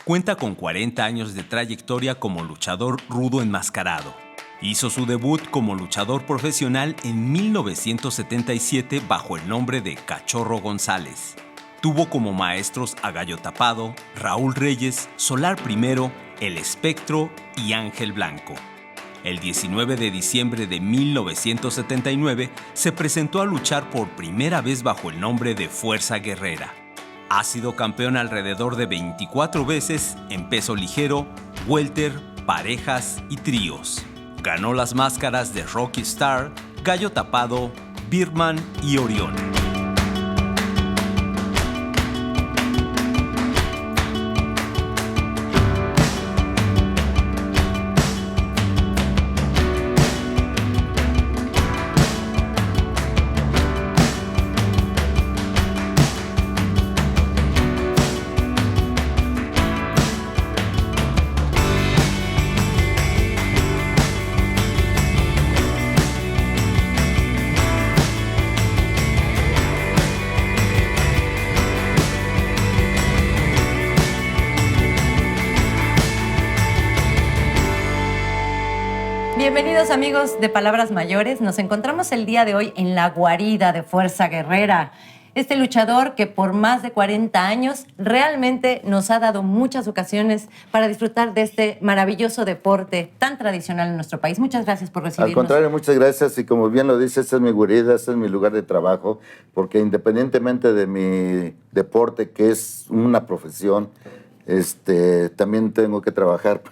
Cuenta con 40 años de trayectoria como luchador rudo enmascarado. Hizo su debut como luchador profesional en 1977 bajo el nombre de Cachorro González. Tuvo como maestros a Gallo Tapado, Raúl Reyes, Solar I, El Espectro y Ángel Blanco. El 19 de diciembre de 1979 se presentó a luchar por primera vez bajo el nombre de Fuerza Guerrera. Ha sido campeón alrededor de 24 veces en peso ligero, welter, parejas y tríos. Ganó las máscaras de Rocky Star, Gallo Tapado, Birdman y Orión. Bienvenidos amigos de Palabras Mayores. Nos encontramos el día de hoy en la guarida de Fuerza Guerrera. Este luchador que por más de 40 años realmente nos ha dado muchas ocasiones para disfrutar de este maravilloso deporte tan tradicional en nuestro país. Muchas gracias por recibirnos. Al contrario, muchas gracias. Y como bien lo dice, esta es mi guarida, este es mi lugar de trabajo, porque independientemente de mi deporte, que es una profesión, también tengo que trabajar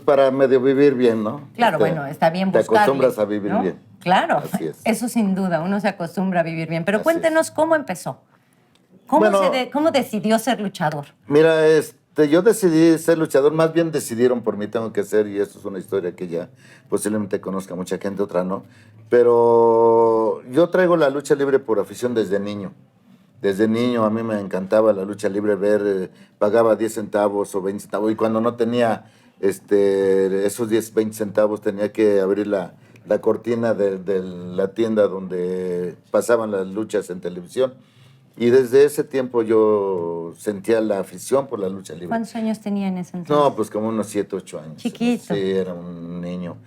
para medio vivir bien, ¿no? Claro, bueno, está bien buscarle. Te acostumbras a vivir bien. Claro, así es. Eso sin duda, uno se acostumbra a vivir bien. Pero Así cuéntenos cómo empezó. ¿Cómo decidió ser luchador? Mira, yo decidí ser luchador, más bien decidieron por mí, tengo que ser, y esto es una historia que ya posiblemente conozca mucha gente, otra no. Pero yo traigo la lucha libre por afición desde niño. Desde niño a mí me encantaba la lucha libre, pagaba 10 centavos o 20 centavos, y cuando no tenía esos 10, 20 centavos tenía que abrir la cortina de la tienda donde pasaban las luchas en televisión. Y desde ese tiempo yo sentía la afición por la lucha libre. ¿Cuántos años tenía en ese entonces? No, pues como unos 7, 8 años. Chiquito. Sí, era un niño.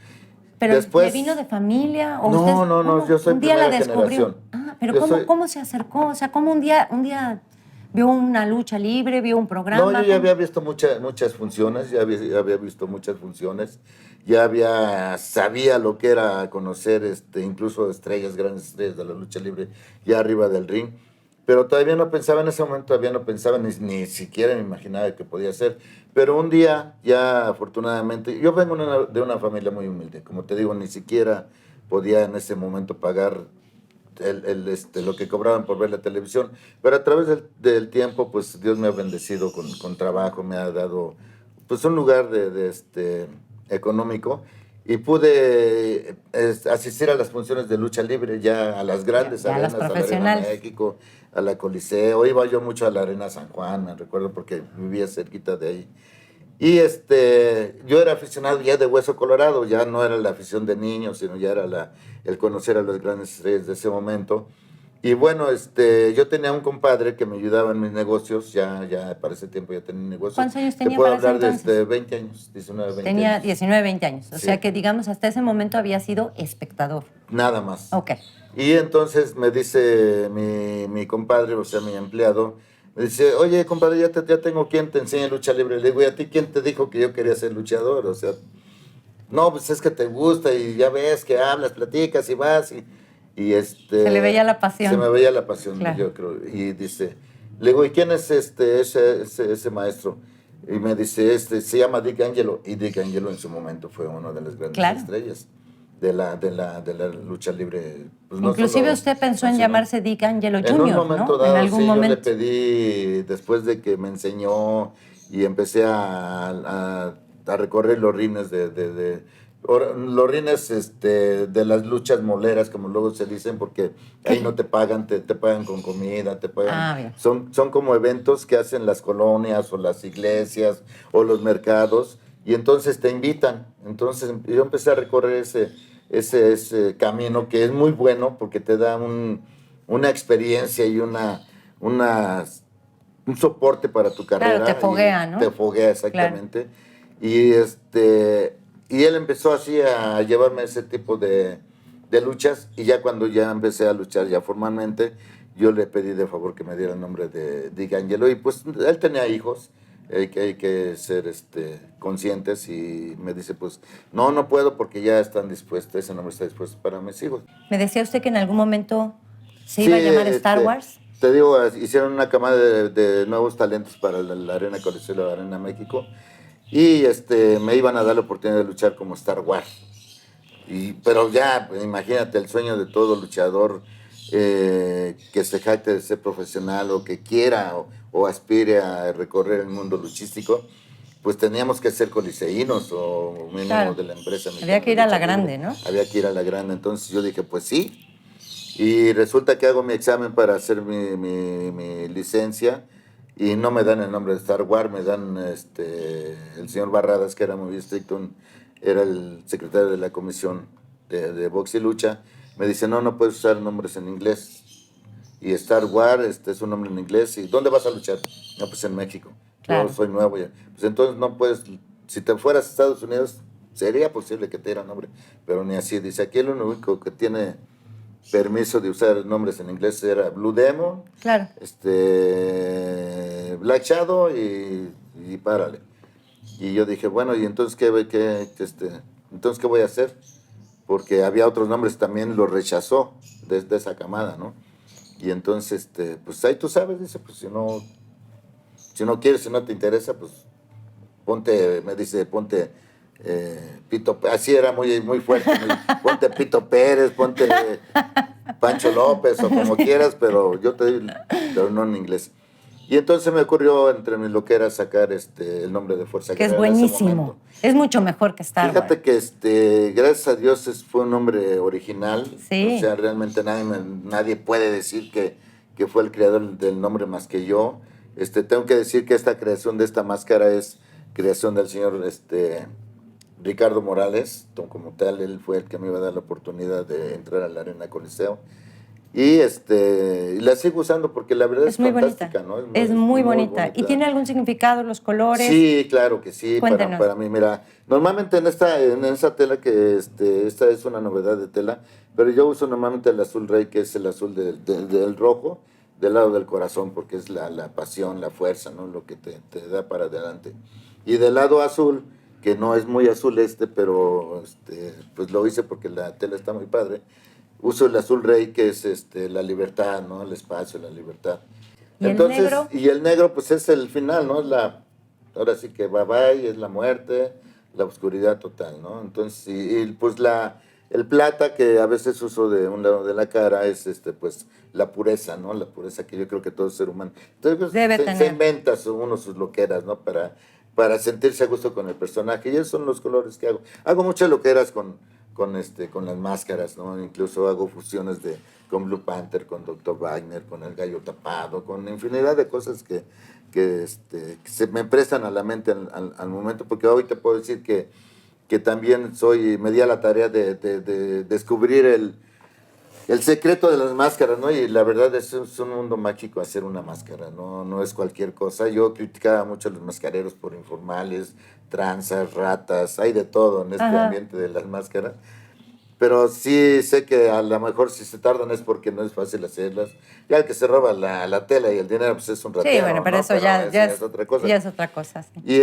¿Pero le vino de familia? ¿O no, yo soy primera generación. Ah, pero ¿cómo se acercó? O sea, ¿cómo un día vio una lucha libre, vio un programa? No, yo ya había visto muchas funciones, había visto muchas funciones, sabía lo que era conocer incluso grandes estrellas de la lucha libre, ya arriba del ring, pero todavía no pensaba en ese momento, ni siquiera me imaginaba que podía ser. Pero un día, ya afortunadamente, yo vengo de una familia muy humilde, como te digo, ni siquiera podía en ese momento pagar lo que cobraban por ver la televisión, pero a través del tiempo, pues Dios me ha bendecido con trabajo, me ha dado pues un lugar económico, y pude asistir a las funciones de lucha libre, ya a las grandes arenas, a la Arena México, a la Coliseo. Iba yo mucho a la Arena San Juan, me recuerdo, porque vivía cerquita de ahí. Y yo era aficionado ya de hueso colorado, ya no era la afición de niños, sino ya era el conocer a las grandes estrellas de ese momento. Y bueno, yo tenía un compadre que me ayudaba en mis negocios, ya para ese tiempo ya tenía negocios. ¿Cuántos años tenía? Te puedo hablar de 20 años, 19, 20 tenía años. 19, 20 años. O sí. sea que, digamos, hasta ese momento había sido espectador. Nada más. Ok. Y entonces me dice mi compadre, o sea, mi empleado, me dice, oye, compadre, ya tengo quien te enseñe lucha libre. Le digo, ¿y a ti quién te dijo que yo quería ser luchador? O sea, no, pues es que te gusta y ya ves que hablas, platicas y vas y se le veía la pasión. Se me veía la pasión, claro. Yo creo. Y dice, le digo, ¿y quién es ese maestro? Y me dice, se llama Dick Angelo. Y Dick Angelo en su momento fue uno de las grandes estrellas de la lucha libre. Pues inclusive usted pensó en llamarse Dick Angelo Jr., en un momento dado, en algún momento. Yo le pedí, después de que me enseñó y empecé a recorrer los rines los rines de las luchas moleras, como luego se dicen, porque ahí no te pagan, te pagan con comida, te pagan. Son como eventos que hacen las colonias o las iglesias o los mercados, y entonces te invitan. Entonces yo empecé a recorrer ese camino, que es muy bueno porque te da una experiencia y una un soporte para tu carrera. Claro, te foguea, ¿no? Te foguea, exactamente. Y, y él empezó así a llevarme ese tipo de luchas, y ya cuando ya empecé a luchar ya formalmente, yo le pedí de favor que me diera el nombre de D'Angelo, y pues él tenía hijos, que hay que ser conscientes, y me dice, pues no puedo porque ya están dispuestos, ese nombre está dispuesto para mis hijos. Me decía usted que en algún momento se iba a llamar Star Wars. Te digo, hicieron una camada de nuevos talentos para la Arena Coliseo, la Arena México, y me iban a dar la oportunidad de luchar como Star Wars. Pero ya, imagínate, el sueño de todo luchador que se jacte de ser profesional, o que quiera o aspire a recorrer el mundo luchístico, pues teníamos que ser coliseínos o mínimo Claro. de la empresa. Había que ir a la grande, ¿no? Había que ir a la grande. Entonces yo dije, pues sí. Y resulta que hago mi examen para hacer mi licencia, y no me dan el nombre de Star Wars, me dan el señor Barradas, que era muy estricto, era el secretario de la comisión de box y lucha. Me dice, no puedes usar nombres en inglés. Y Star Wars es un nombre en inglés. ¿Y dónde vas a luchar? No, pues en México. Claro. Yo soy nuevo ya. Pues entonces no puedes, si te fueras a Estados Unidos, sería posible que te diera nombre, pero ni así. Dice, aquí el único que tiene permiso de usar nombres en inglés era Blue Demon, Claro. Black Shadow y párale. Y yo dije, bueno, ¿y entonces entonces qué voy a hacer? Porque había otros nombres, también los rechazó desde esa camada, ¿no? Y entonces, pues ahí tú sabes, dice, pues si no quieres, si no te interesa, pues ponte Pito, así era muy, muy fuerte, ponte Pito Pérez, ponte Pancho López, o como quieras, pero yo te digo, pero no en inglés. Y entonces me ocurrió entre mis loqueras sacar el nombre de Fuerza Que es Guerrera en ese buenísimo. momento. Es mucho mejor que Star Wars. Fíjate que gracias a Dios fue un nombre original. Sí. O sea, realmente nadie puede decir que fue el creador del nombre más que yo. Tengo que decir que esta creación de esta máscara es creación del señor Ricardo Morales, como tal. Él fue el que me iba a dar la oportunidad de entrar a la Arena Coliseo. Y la sigo usando porque la verdad es muy fantástica, bonita. ¿no? Es muy bonita. ¿Y tiene algún significado los colores? Sí, claro que sí. Cuéntenos. Para mí, mira, normalmente en esa tela que esta es una novedad de tela, pero yo uso normalmente el azul rey, que es el azul del rojo, del lado del corazón, porque es la pasión, la fuerza, ¿no? Lo que te da para adelante. Y del lado azul, que no es muy azul pero pues lo hice porque la tela está muy padre. Uso el azul rey, que es la libertad, ¿no? El espacio, la libertad. ¿Y entonces, el negro? Y el negro, pues es el final, ¿no? Ahora sí que bye, es la muerte, la oscuridad total, ¿no? Entonces, pues el plata, que a veces uso de un lado de la cara, es pues la pureza, ¿no? La pureza que yo creo que todo ser humano. Entonces, pues, debe tener. Se inventa uno sus loqueras, ¿no? Para sentirse a gusto con el personaje. Y esos son los colores que hago. Hago muchas loqueras con las máscaras, ¿no? Incluso hago fusiones con Blue Panther, con Dr. Wagner, con el Gallo Tapado, con infinidad de cosas que se me prestan a la mente al momento, porque hoy te puedo decir que también me di a la tarea de descubrir el secreto de las máscaras, ¿no? Y la verdad es un mundo mágico hacer una máscara, no es cualquier cosa. Yo criticaba mucho a los mascareros por informales, tranzas, ratas, hay de todo en este ambiente de las máscaras. Pero sí sé que a lo mejor si se tardan es porque no es fácil hacerlas. Ya el que se roba la tela y el dinero, pues es un ratero. Sí, bueno, pero ¿no? eso ya es otra cosa. Ya es otra cosa, sí. Y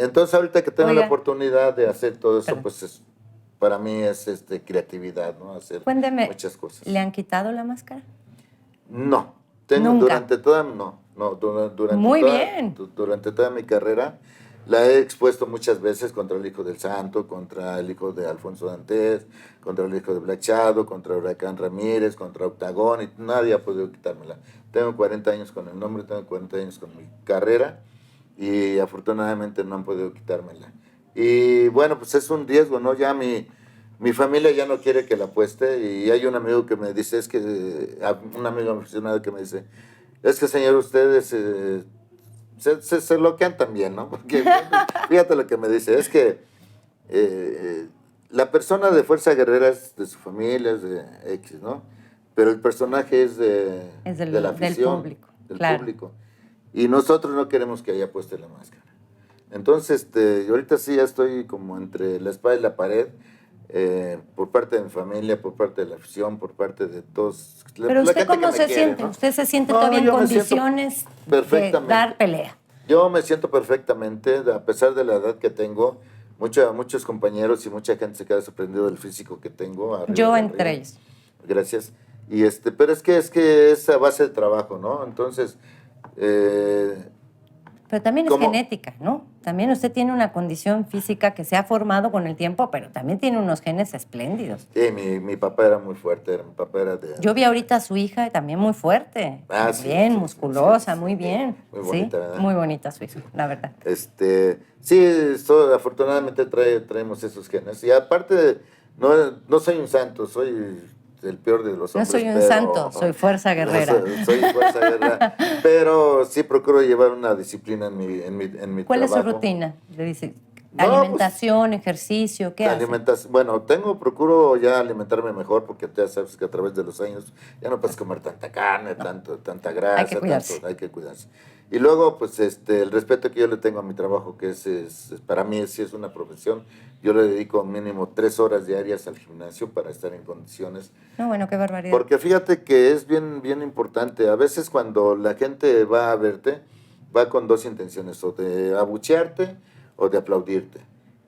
entonces ahorita que tengo la oportunidad de hacer todo eso, pues para mí es creatividad, ¿no? Hacer muchas cosas. ¿Le han quitado la máscara? No. ¿Nunca? Durante toda mi carrera la he expuesto muchas veces contra el Hijo del Santo, contra el hijo de Alfonso Dantes, contra el hijo de Black Shadow, contra Huracán Ramírez, contra Octagón, y nadie ha podido quitármela. Tengo 40 años con el nombre, tengo 40 años con mi carrera, y afortunadamente no han podido quitármela. Y bueno, pues es un riesgo, ¿no? Ya mi familia ya no quiere que la apueste, y hay un amigo que me dice, un amigo aficionado que me dice, es que señor, ustedes se bloquean también, ¿no? Porque fíjate lo que me dice, es que la persona de Fuerza Guerrera es de su familia, es de X, ¿no? Pero el personaje es de la afición, del público. del Claro. público. Y nosotros no queremos que haya puesto la máscara. Entonces, yo ahorita sí ya estoy como entre la espada y la pared, por parte de mi familia, por parte de la afición, por parte de todos. Pero usted cómo se siente, ¿no? ¿Usted se siente todavía en yo me siento condiciones de perfectamente. dar pelea? Yo me siento perfectamente, a pesar de la edad que tengo. Muchos compañeros y mucha gente se queda sorprendido del físico que tengo. Yo entre ellos. Gracias. Pero es que es a base de trabajo, ¿no? Entonces, pero también es genética, ¿no? También usted tiene una condición física que se ha formado con el tiempo, pero también tiene unos genes espléndidos. Sí, mi papá era muy fuerte, mi papá era de... Yo vi ahorita a su hija también muy fuerte, bien, musculosa, muy bien. Muy bonita, ¿sí? ¿verdad? Muy bonita su hija, la verdad. Sí, afortunadamente traemos esos genes. Y aparte, no soy un santo, soy el peor de los hombres. No soy un santo, soy fuerza guerrera. Soy fuerza guerrera, pero sí procuro llevar una disciplina en mi trabajo. ¿Cuál es su rutina? Alimentación, ejercicio, ¿qué hace? Bueno, procuro ya alimentarme mejor porque ya sabes que a través de los años ya no puedes comer tanta carne, tanta grasa. Hay que cuidarse. Hay que cuidarse. Y luego, pues, el respeto que yo le tengo a mi trabajo, que para mí sí es una profesión. Yo le dedico mínimo 3 horas diarias al gimnasio para estar en condiciones. No, bueno, qué barbaridad. Porque fíjate que es bien, bien importante. A veces cuando la gente va a verte, va con 2 intenciones, o de abuchearte o de aplaudirte.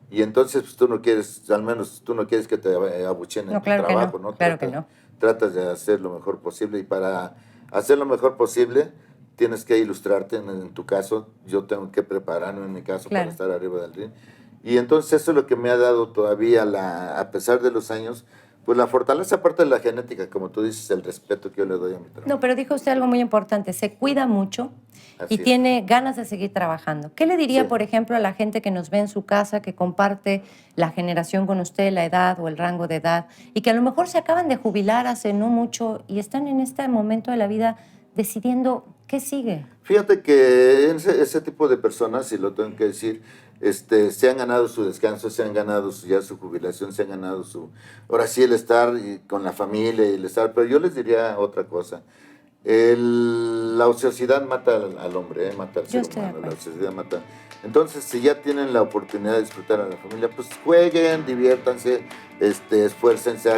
Y entonces pues, tú no quieres que te abucheen en tu trabajo, ¿no? Claro que no. Tratas de hacer lo mejor posible, y para hacer lo mejor posible tienes que ilustrarte. En tu caso, yo tengo que prepararme en mi caso para estar arriba del ring. Y entonces eso es lo que me ha dado todavía, a pesar de los años, pues la fortaleza, aparte de la genética, como tú dices, el respeto que yo le doy a mi trabajo. No, pero dijo usted algo muy importante, se cuida mucho y tiene ganas de seguir trabajando. ¿Qué le diría, por ejemplo, a la gente que nos ve en su casa, que comparte la generación con usted, la edad o el rango de edad, y que a lo mejor se acaban de jubilar hace no mucho y están en este momento de la vida decidiendo qué sigue? Fíjate que ese tipo de personas, y lo tengo que decir, se han ganado su descanso, se han ganado ya su jubilación, se han ganado ahora sí, el estar con la familia y el estar. Pero yo les diría otra cosa. La ociosidad mata al hombre, mata al ser humano. La ociosidad mata. Entonces, si ya tienen la oportunidad de disfrutar a la familia, pues jueguen, diviértanse, esfuércense,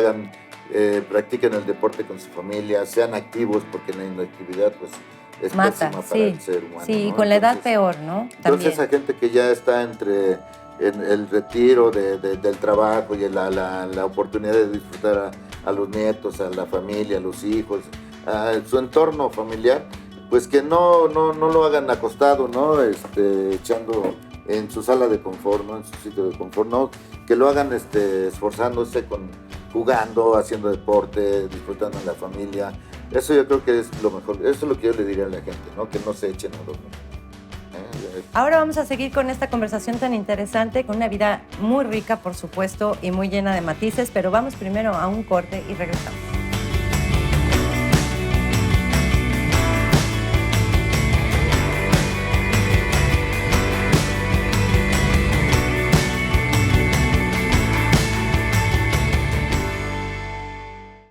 practiquen el deporte con su familia, sean activos, porque la inactividad, pues, es pésima para el ser humano. Sí, ¿no? Con la edad peor, ¿no? Entonces, esa gente que ya está entre el retiro del trabajo y la oportunidad de disfrutar a los nietos, a la familia, a los hijos, a su entorno familiar, pues que no lo hagan acostado, ¿no? Echando en su sala de confort, ¿no? En su sitio de confort, ¿no? Que lo hagan esforzándose, jugando, haciendo deporte, disfrutando en la familia. Eso yo creo que es lo mejor. Eso es lo que yo le diría a la gente, ¿no? Que no se echen a dormir. Ahora vamos a seguir con esta conversación tan interesante, con una vida muy rica, por supuesto, y muy llena de matices, pero vamos primero a un corte y regresamos.